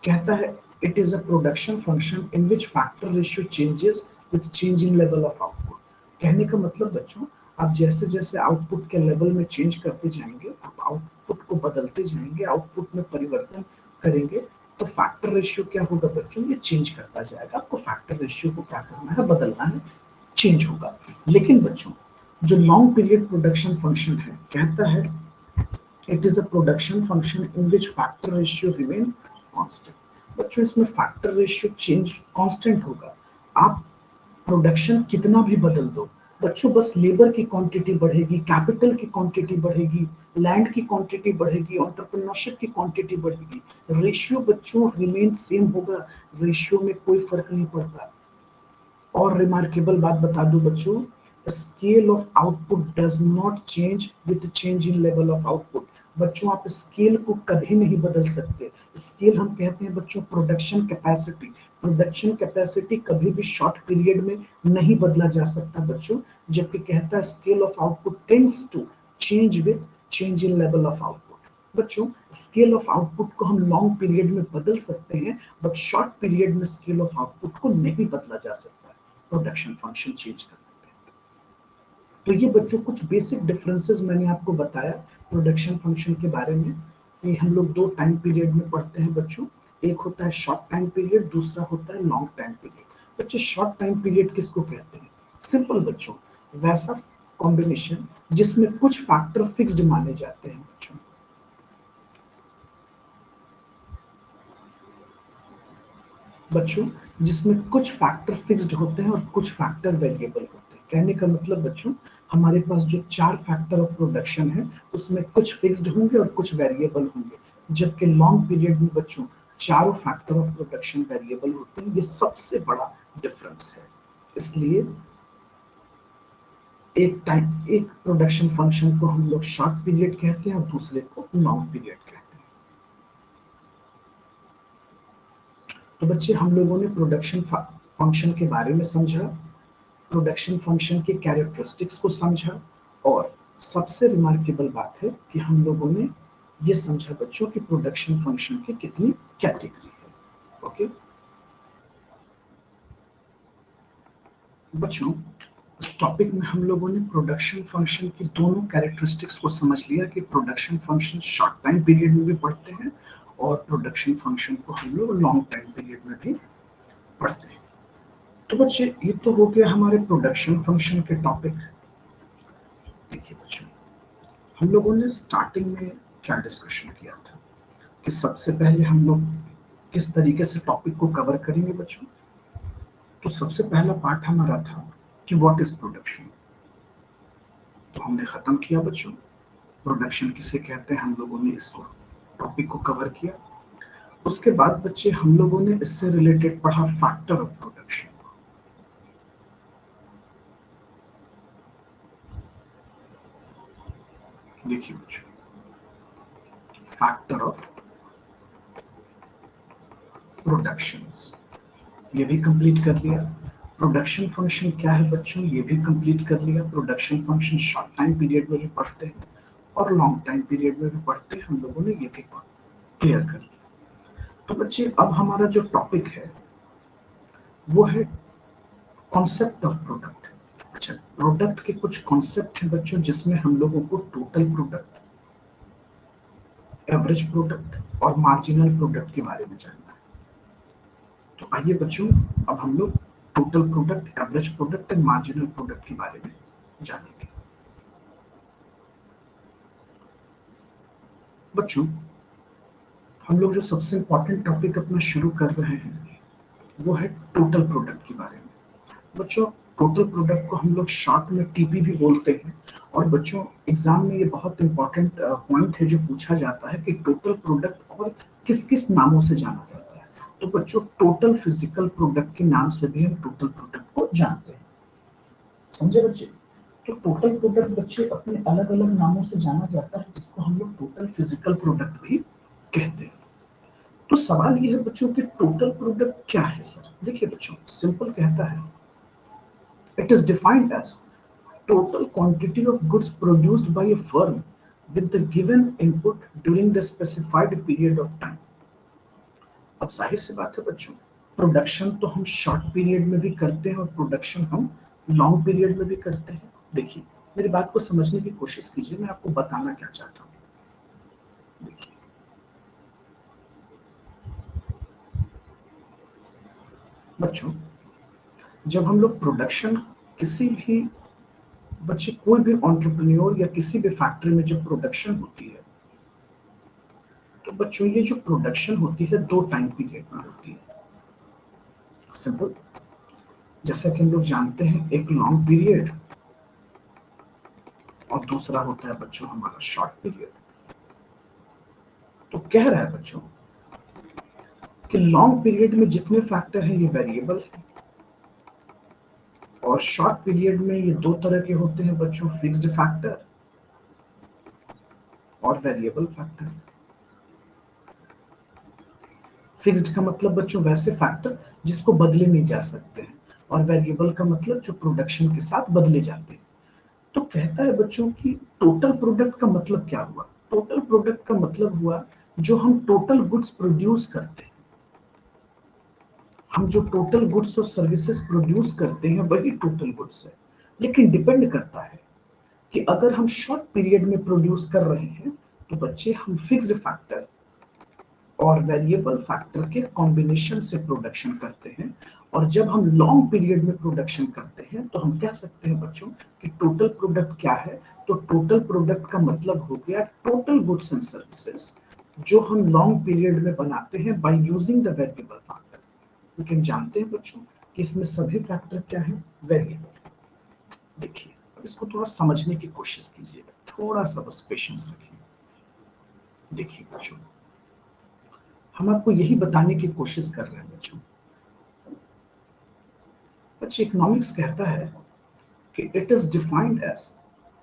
कहता है it is a production function in which factor ratio changes with change in level of output. कहने का मतलब बच्चों, आप जैसे जैसे आउटपुट के लेवल में चेंज करते जाएंगे, आप आउटपुट को बदलते जाएंगे, आउटपुट में परिवर्तन करेंगे, तो फैक्टर रेशियो क्या होगा बच्चों? ये चेंज करता जाएगा। आपको फैक्टर रेशियो को क्या करना है? बदलना है, चेंज होगा। लेकिन बच्चों जो लॉन्ग पीरियड प्रोडक्शन फंक्शन है, कहता है it is a production function in which factor ratio remain constant। बच्चों इसमें फैक्टर रेशियो चेंज कांस्टेंट होगा। आप प्रोडक्शन कितना भी बदल दो बच्चों, बस लेबर की क्वांटिटी बढ़ेगी, कैपिटल की क्वांटिटी बढ़ेगी, लैंड की क्वांटिटी बढ़ेगी, एंटरप्रेन्योरशिप की क्वांटिटी बढ़ेगी, रेशियो बच्चों रिमेन सेम होगा। रेशियो में कोई फर्क नहीं पड़ता। और रिमार्केबल बात बता दूं बच्चों, scale of output does not change with change in level of output. बच्चों आप स्केल को कभी नहीं बदल सकते। स्केल हम कहते हैं बच्चों प्रोडक्शन कैपेसिटी। प्रोडक्शन कैपेसिटी कभी भी शॉर्ट पीरियड में नहीं बदला जा सकता बच्चों। जबकि कहता है scale of output tends to change with change in level of output. बच्चों स्केल ऑफ आउटपुट को हम लॉन्ग पीरियड में बदल सकते हैं, बट शॉर्ट पीरियड में स्केल ऑफ आउटपुट को नहीं बदला जा सकता है प्रोडक्शन फंक्शन चेंज करने पे। तो ये बच्चों कुछ बेसिक डिफरेंसेस मैंने आपको बताया प्रोडक्शन फंक्शन के बारे में। ये हम लोग दो टाइम पीरियड में पढ़ते हैं बच्चों, एक होता है शॉर्ट टाइम पीरियड, दूसरा होता है लॉन्ग टाइम पीरियड। बच्चे शॉर्ट टाइम पीरियड किसको कहते हैं? सिंपल बच्चों, वैसा कॉम्बिनेशन जिसमें कुछ फैक्टर फिक्स्ड माने जाते हैं बच्चों। बच्चों जिसमें कुछ फैक्टर फिक्स्ड होते हैं और कुछ फैक्टर वेरिएबल होते हैं। कहने का मतलब बच्चों हमारे पास जो 4 फैक्टर ऑफ प्रोडक्शन है उसमें कुछ फिक्स्ड होंगे और कुछ वेरिएबल होंगे, जबकि लॉन्ग पीरियड में बच्चों चारों फैक्टर ऑफ प्रोडक्शन वेरिएबल होते हैं। ये सबसे बड़ा डिफरेंस है। इसलिए एक प्रोडक्शन फंक्शन को हम लोग शॉर्ट पीरियड कहते हैं और दूसरे को लॉन्ग पीरियड कहते हैं। तो बच्चे हम लोगों ने प्रोडक्शन फंक्शन के बारे में समझा, प्रोडक्शन फंक्शन के कैरेक्टरिस्टिक्स को समझा, और सबसे रिमार्केबल बात है कि हम लोगों ने ये समझा बच्चों की प्रोडक्शन फंक्शन की कितनी कैटेगरी है। ओके बच्चों, इस टॉपिक में हम लोगों ने प्रोडक्शन फंक्शन की दोनों कैरेक्टरिस्टिक्स को समझ लिया कि production function short time period में भी पढ़ते हैं और प्रोडक्शन फंक्शन को हम लोग लॉन्ग टाइम पीरियड में भी पढ़ते हैं। तो बच्चे ये तो हो गया हमारे प्रोडक्शन फंक्शन के टॉपिक। देखिए बच्चों, हम लोगों ने स्टार्टिंग में क्या डिस्कशन किया था कि सबसे पहले हम लोग किस तरीके से टॉपिक को कवर करेंगे बच्चों। तो सबसे पहला पार्ट हमारा था कि व्हाट इज प्रोडक्शन। तो हमने खत्म किया बच्चों, प्रोडक्शन किसे कहते हैं, हम लोगों ने इसको टॉपिक को कवर किया। उसके बाद बच्चे हम लोगों ने इससे रिलेटेड पढ़ा फैक्टर ऑफ प्रोडक्शन। देखिए बच्चों, फैक्टर ऑफ प्रोडक्शंस, ये भी कंप्लीट कर लिया। प्रोडक्शन फंक्शन क्या है बच्चों, ये भी कंप्लीट कर लिया। Production function short time period में भी पढ़ते हैं और लॉन्ग टाइम पीरियड में भी पढ़ते हैं, हम लोगों ने ये भी क्लियर कर लिया। तो बच्चे अब हमारा जो टॉपिक है वो है कॉन्सेप्ट ऑफ प्रोडक्ट। अच्छा, प्रोडक्ट के कुछ कॉन्सेप्ट हैं बच्चों जिसमें हम लोगों को टोटल प्रोडक्ट, एवरेज प्रोडक्ट और मार्जिनल प्रोडक्ट के बारे में जानना है। तो आइए बच्चों, अब हम लोग टोटल प्रोडक्ट, एवरेज प्रोडक्ट और मार्जिनल प्रोडक्ट के बारे में जानेंगे। बच्चों, हम लोग जो सबसे इंपॉर्टेंट टॉपिक अपना शुरू कर रहे हैं वो है टोटल प्रोडक्ट के बारे में। बच्चों, टोटल प्रोडक्ट को हम लोग शॉर्ट में टीपी भी बोलते हैं। और बच्चों, एग्जाम में ये बहुत इंपॉर्टेंट पॉइंट है जो पूछा जाता है कि टोटल प्रोडक्ट और किस किस नामों से जाना जाता है। तो बच्चों, टोटल फिजिकल प्रोडक्ट के नाम से भी हम टोटल प्रोडक्ट को जानते हैं। समझे बच्चे? तो टोटल प्रोडक्ट बच्चे अपने अलग अलग नामों से जाना जाता है, जिसको हम लोग टोटल फिजिकल प्रोडक्ट भी कहते हैं। तो सवाल ये है बच्चों कि टोटल प्रोडक्ट क्या है सर। देखिए बच्चों, सिंपल कहता है, it is defined as total quantity of goods produced by a firm with the given input during the specified period of time। अब जाहिर सी बात है बच्चों, प्रोडक्शन तो हम शॉर्ट पीरियड में भी करते हैं और प्रोडक्शन हम लॉन्ग पीरियड में भी करते हैं। देखिए, मेरी बात को समझने की कोशिश कीजिए, मैं आपको बताना क्या चाहता हूँ। देखिए बच्चों, जब हम लोग प्रोडक्शन किसी भी, बच्चे कोई भी एंटरप्रेन्योर या किसी भी फैक्ट्री में जब प्रोडक्शन होती है तो बच्चों ये जो प्रोडक्शन होती है दो टाइम पीरियड में होती है। सिंपल, जैसा कि हम लोग जानते हैं, एक लॉन्ग पीरियड और दूसरा होता है बच्चों हमारा शॉर्ट पीरियड। तो कह रहा है बच्चों कि लॉन्ग पीरियड में जितने फैक्टर हैं ये वेरिएबल है और शॉर्ट पीरियड में ये दो तरह के होते हैं बच्चों, फिक्स्ड फैक्टर और वेरिएबल फैक्टर। फिक्स्ड का मतलब बच्चों वैसे फैक्टर जिसको बदले नहीं जा सकते हैं, और वेरिएबल का मतलब जो प्रोडक्शन के साथ बदले जाते हैं। तो कहता है बच्चों कि टोटल प्रोडक्ट का मतलब क्या हुआ। टोटल प्रोडक्ट का मतलब हुआ जो हम टोटल गुड्स प्रोड्यूस करते हैं। हम जो टोटल गुड्स और सर्विसेज प्रोड्यूस करते हैं वही टोटल गुड्स है। लेकिन डिपेंड करता है कि अगर हम शॉर्ट पीरियड में प्रोड्यूस कर रहे हैं तो बच्चे हम फिक्स्ड फैक्टर और वेरिएबल फैक्टर के कॉम्बिनेशन से प्रोडक्शन करते हैं। और जब हम लॉन्ग पीरियड में प्रोडक्शन करते हैं तो हम कह सकते हैं बच्चों कि टोटल प्रोडक्ट क्या है। तो टोटल प्रोडक्ट का मतलब हो गया टोटल गुड्स एंड सर्विसेज जो हम लॉन्ग पीरियड में बनाते हैं by using the variable factor. लेकिन जानते हैं बच्चों कि इसमें सभी फैक्टर क्या है, वेरिएबल। देखिए, अब इसको थोड़ा समझने की कोशिश कीजिएगा, थोड़ा सा बस पेशेंस रखिए। देखिए बच्चों, हम आपको यही बताने की कोशिश कर रहे हैं बच्चों। बच्चे, इकोनॉमिक्स कहता है कि it is defined as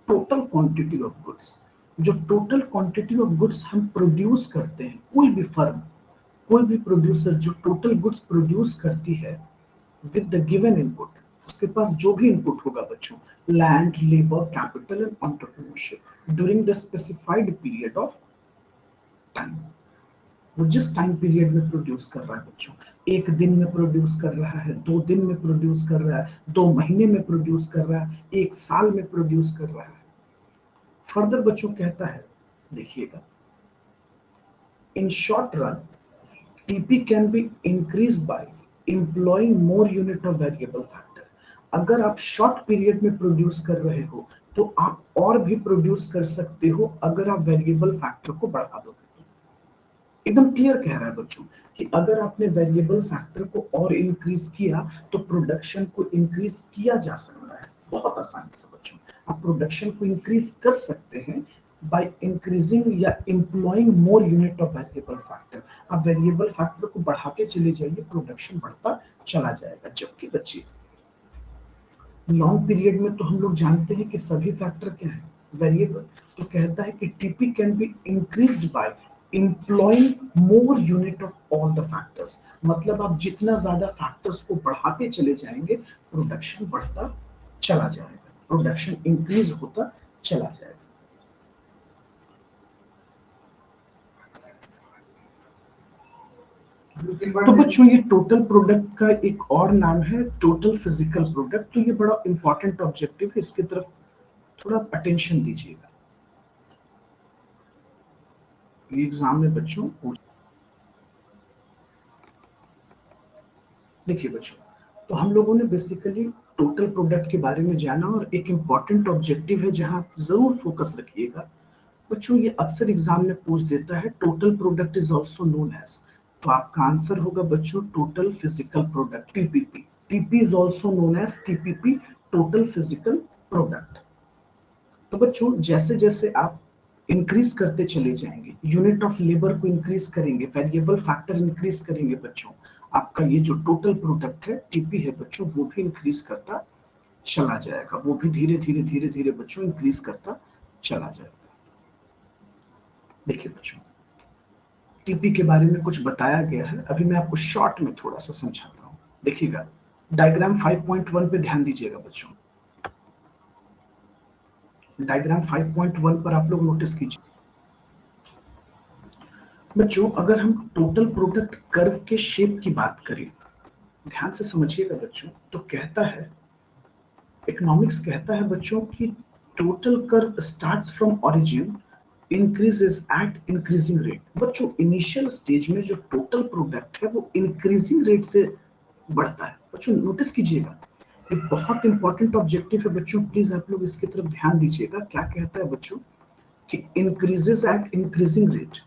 total quantity of goods. जो टोटल क्वांटिटी ऑफ गुड्स हम प्रोड्यूस करते हैं, कोई भी फर्म, कोई भी प्रोड्यूसर जो टोटल गुड्स प्रोड्यूस करती है विद द गिवन इनपुट, उसके पास जो भी इनपुट होगा बच्चों, land, labour, capital and entrepreneurship, during the specified period of time, वो जिस टाइम पीरियड में प्रोड्यूस कर रहा है बच्चों, एक दिन में प्रोड्यूस कर रहा है, 2 दिन में प्रोड्यूस कर रहा है, 2 महीने में प्रोड्यूस कर रहा है, 1 साल में प्रोड्यूस कर रहा है। फर्दर बच्चों कहता है, देखिएगा, in short run TP can be increase by employing more unit of variable factor. अगर आप शॉर्ट पीरियड में प्रोड्यूस कर रहे हो तो आप और भी प्रोड्यूस कर सकते हो अगर आप वेरिएबल फैक्टर को बढ़ा दोगे। एकदम क्लियर कह रहा है बच्चों कि अगर आपने वेरिएबल फैक्टर को और इंक्रीज किया तो प्रोडक्शन को इंक्रीज किया जा सकता है। बहुत आसानी से बच्चों आप प्रोडक्शन को इंक्रीज कर सकते हैं बाय इंक्रीजिंग या employing more unit of variable factor. आप वेरिएबल फैक्टर को बढ़ाते चले जाइए, प्रोडक्शन बढ़ता चला जाएगा। जबकि बच्चे लॉन्ग पीरियड में तो हम लोग जानते हैं कि सभी फैक्टर क्या है, वेरिएबल। तो कहता है कि TP can be increased by employing more unit of all the factors. मतलब आप जितना ज्यादा फैक्टर्स को बढ़ाते चले जाएंगे, प्रोडक्शन बढ़ता चला जाएगा, प्रोडक्शन इंक्रीज होता चला जाएगा। तो बच्चों ये टोटल प्रोडक्ट का एक और नाम है टोटल फिजिकल प्रोडक्ट। तो ये बड़ा इंपॉर्टेंट ऑब्जेक्टिव है, इसकी तरफ थोड़ा अटेंशन दीजिएगा। ये एग्जाम में बच्चों देखिए बच्चों, तो हम लोगों ने बेसिकली टोटल प्रोडक्ट के बारे में जाना और एक इंपॉर्टेंट ऑब्जेक्टिव है जहां आप जरूर फोकस रखिएगा बच्चों। ये अक्सर एग्जाम में पूछ देता है, total product is also known as. तो आपका आंसर होगा बच्चों total physical product, TPP. TP is also known as TPP, total physical product. तो बच्चों जैसे जैसे आप इंक्रीज करते चले जाएंगे, यूनिट ऑफ लेबर को इंक्रीज करेंगे, वेरिएबल फैक्टर इंक्रीज करेंगे बच्चों, आपका ये जो टोटल प्रोडक्ट है टीपी है बच्चों, वो भी इंक्रीज करता चला जाएगा, वो भी धीरे धीरे धीरे धीरे बच्चों इंक्रीज करता चला जाएगा। देखिए बच्चों, टीपी के बारे में कुछ बताया गया है, अभी मैं आपको शॉर्ट में थोड़ा सा समझाता हूँ। देखिएगा, डायग्राम 5.1 पे ध्यान दीजिएगा बच्चों। डायग्राम 5.1 पर आप लोग नोटिस कीजिए बच्चों, अगर हम टोटल प्रोडक्ट कर्व के शेप की बात करें, ध्यान से समझिएगा बच्चों, तो कहता है, इकोनॉमिक्स कहता है बच्चों कि total curve starts from origin, increases at increasing rate. बच्चों इनिशियल स्टेज में जो टोटल प्रोडक्ट है वो इंक्रीजिंग रेट से बढ़ता है। बच्चों नोटिस कीजिएगा, एक बहुत इंपॉर्टेंट ऑब्जेक्टिव है बच्चों, प्लीज आप लोग इसकी तरफ ध्यान दीजिएगा। क्या कहता है बच्चों कि increases at increasing rate,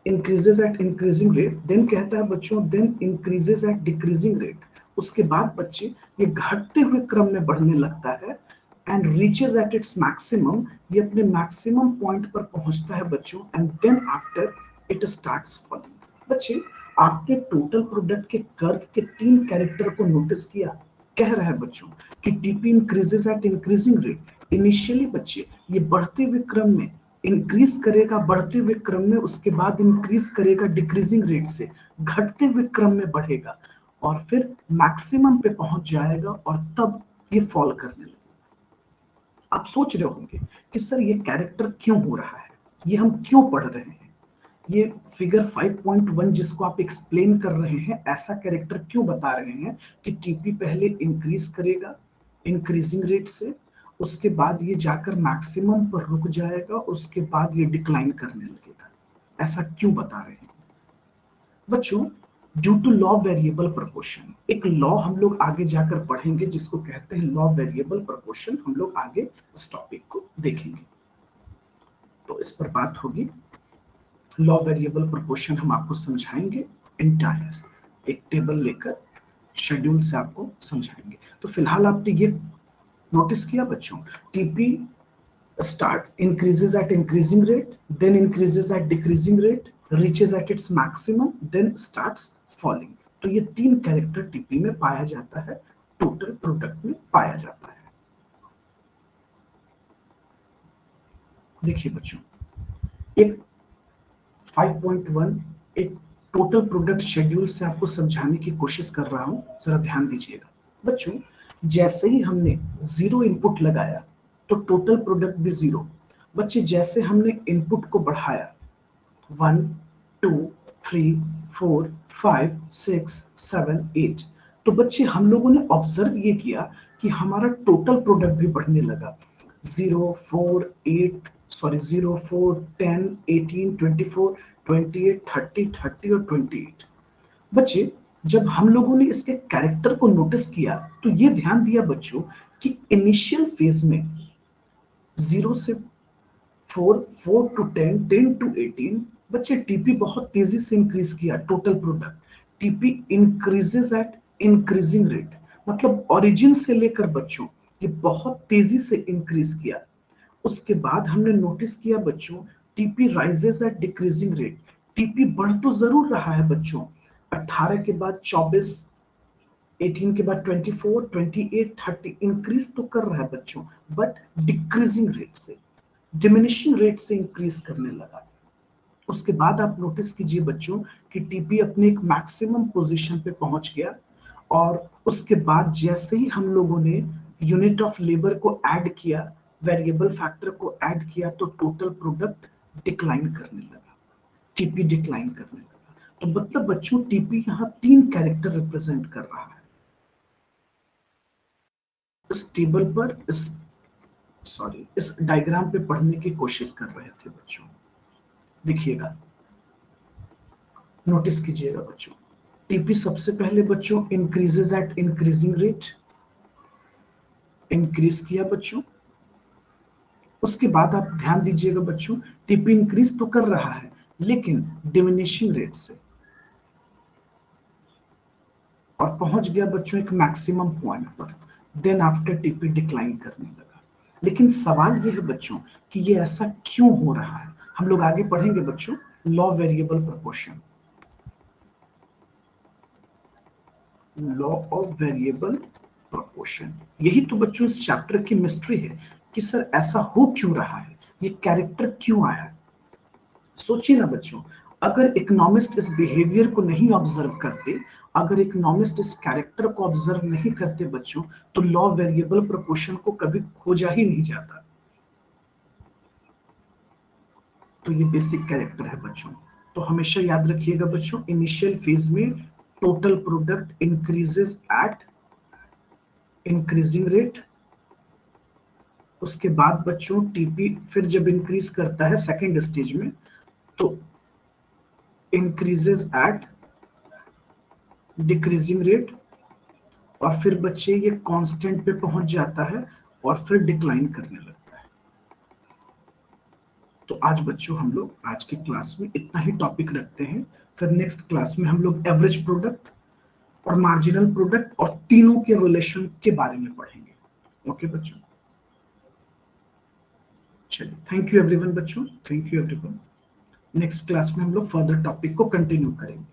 increases at increasing rate, then कहता है बच्चों then increases at decreasing rate. उसके बाद बच्चे ये घटते हुए क्रम में बढ़ने लगता है and reaches at its maximum, ये अपने मैक्सिमम पॉइंट पर पहुंचता है बच्चों, and then after it starts falling. बच्चे आपके टोटल प्रोडक्ट के कर्व के 3 कैरेक्टर को नोटिस किया, कह रहा है बच्चों कि TP increases at increasing rate. Initially बच्चे ये बढ़ते हुए क्रम में इंक्रीज करेगा, बढ़ते हुए क्रम में, उसके बाद इंक्रीज करेगा डिक्रीजिंग रेट से, घटते हुए क्रम में बढ़ेगा और फिर मैक्सिमम पे पहुंच जाएगा और तब ये फॉल करने लगेगा। आप सोच रहे होंगे कि सर ये कैरेक्टर क्यों हो रहा है, ये हम क्यों पढ़ रहे हैं, ये फिगर 5.1 जिसको आप एक्सप्लेन कर रहे हैं, ऐसा कैरेक्टर क्यों बता रहे हैं कि टीपी पहले इंक्रीज करेगा इंक्रीजिंग रेट से, उसके बाद ये जाकर मैक्सिमम पर रुक जाएगा, उसके बाद ये डिक्लाइन करने लगेगा। ऐसा क्यों बता रहे हैं बच्चों? Due to law variable proportion. एक लॉ हम लोग आगे जाकर पढ़ेंगे जिसको कहते हैं लॉ वेरिएबल प्रोपोर्शन, हम लोग आगे इस टॉपिक को देखेंगे, तो इस पर बात होगी। लॉ वेरिएबल प्रोपोर्शन हम आपको समझाएंगे, एंटायर एक टेबल लेकर शेड्यूल से आपको समझाएंगे। तो फिलहाल आपने ये नोटिस किया बच्चों, TP start increases at increasing rate, then increases at decreasing rate, reaches at its maximum, then starts falling. तो ये 3 कैरेक्टर टीपी में पाया जाता है टोटल प्रोडक्ट में पाया जाता है। देखिए बच्चों, एक 5.1 एक टोटल प्रोडक्ट शेड्यूल से आपको समझाने की कोशिश कर रहा हूं, जरा ध्यान दीजिएगा बच्चों। जैसे ही हमने जीरो इनपुट लगाया तो टोटल प्रोडक्ट भी जीरो। बच्चे जैसे हमने इनपुट को बढ़ाया 1 2 3 4 5 6 7 8, तो बच्चे हम लोगों ने ऑब्जर्व ये किया कि हमारा टोटल प्रोडक्ट भी बढ़ने लगा। 0 4 8 सॉरी 0 4 10 18 24 28 30 30 और 28। बच्चे जब हम लोगों ने इसके कैरेक्टर को नोटिस किया तो ये ध्यान दिया बच्चों कि इनिशियल फेज में 0 से 4 4 टू 10 10 टू 18 बच्चे टीपी बहुत तेजी से इंक्रीज किया। Total product TP increases at increasing rate, मतलब ओरिजिन से लेकर बच्चों ये बहुत तेजी से इंक्रीज किया। उसके बाद हमने नोटिस किया बच्चों TP rises at decreasing rate. TP बढ़ तो जरूर रहा है बच्चों, 18 के बाद 24, 18 के बाद 24 28 30 इंक्रीज तो कर रहा है बच्चों, बट डिक्रीजिंग रेट से, डिमिनिशिंग रेट से इंक्रीज करने लगा। उसके बाद आप नोटिस कीजिए बच्चों कि टीपी अपने एक मैक्सिमम पोजीशन पे पहुंच गया, और उसके बाद जैसे ही हम लोगों ने यूनिट ऑफ लेबर को ऐड किया, वेरिएबल फैक्टर को ऐड किया, तो टोटल प्रोडक्ट डिक्लाइन करने लगा, टीपी डिक्लाइन करने लगा। तो मतलब बच्चों टीपी यहाँ तीन कैरेक्टर रिप्रेजेंट कर रहा है। इस टेबल पर इस डायग्राम पे पढ़ने की कोशिश कर रहे थे बच्चों, देखिएगा, नोटिस कीजिएगा बच्चों। टीपी सबसे पहले बच्चों increases at increasing rate, increase किया बच्चों। उसके बाद आप ध्यान दीजिएगा बच्चों, टीपी इंक्रीज तो कर रहा है लेकिन डिमिनिशिंग रेट से, और पहुंच गया बच्चों एक मैक्सिमम पॉइंट पर। देन आफ्टर टीपी डिक्लाइन करने लगा। लेकिन सवाल यह है बच्चों कि ये ऐसा क्यों हो रहा है। हम लोग आगे पढ़ेंगे बच्चों law variable proportion, law of variable proportion. यही तो बच्चों इस चैप्टर की मिस्ट्री है कि सर ऐसा हो क्यों रहा है, ये कैरेक्टर क्यों आया। सोचिए ना बच्चों, अगर इकोनॉमिस्ट इस बिहेवियर को नहीं ऑब्जर्व करते, अगर इकोनॉमिस्ट इस कैरेक्टर को ऑब्जर्व नहीं करते बच्चों, तो लॉ वेरिएबल प्रोपोर्शन को कभी खोजा ही नहीं जाता। तो ये बेसिक कैरेक्टर है बच्चों। तो हमेशा याद रखिएगा बच्चों, इनिशियल फेज में total product increases at increasing rate. उसके बाद बच्चों टीपी फिर जब इंक्रीज करता है सेकेंड स्टेज में, तो इंक्रीजेस एट डिक्रीजिंग रेट, और फिर बच्चे ये कांस्टेंट पे पहुंच जाता है और फिर डिक्लाइन करने लगता है। तो आज बच्चों हम लोग आज की क्लास में इतना ही टॉपिक रखते हैं। फिर नेक्स्ट क्लास में हम लोग एवरेज प्रोडक्ट और मार्जिनल प्रोडक्ट और तीनों के रिलेशन के बारे में पढ़ेंगे। ओके बच्चों, चलिए, थैंक यू एवरीवन बच्चों, thank you everyone. Next class में हम लोग फर्दर टॉपिक को कंटिन्यू करेंगे।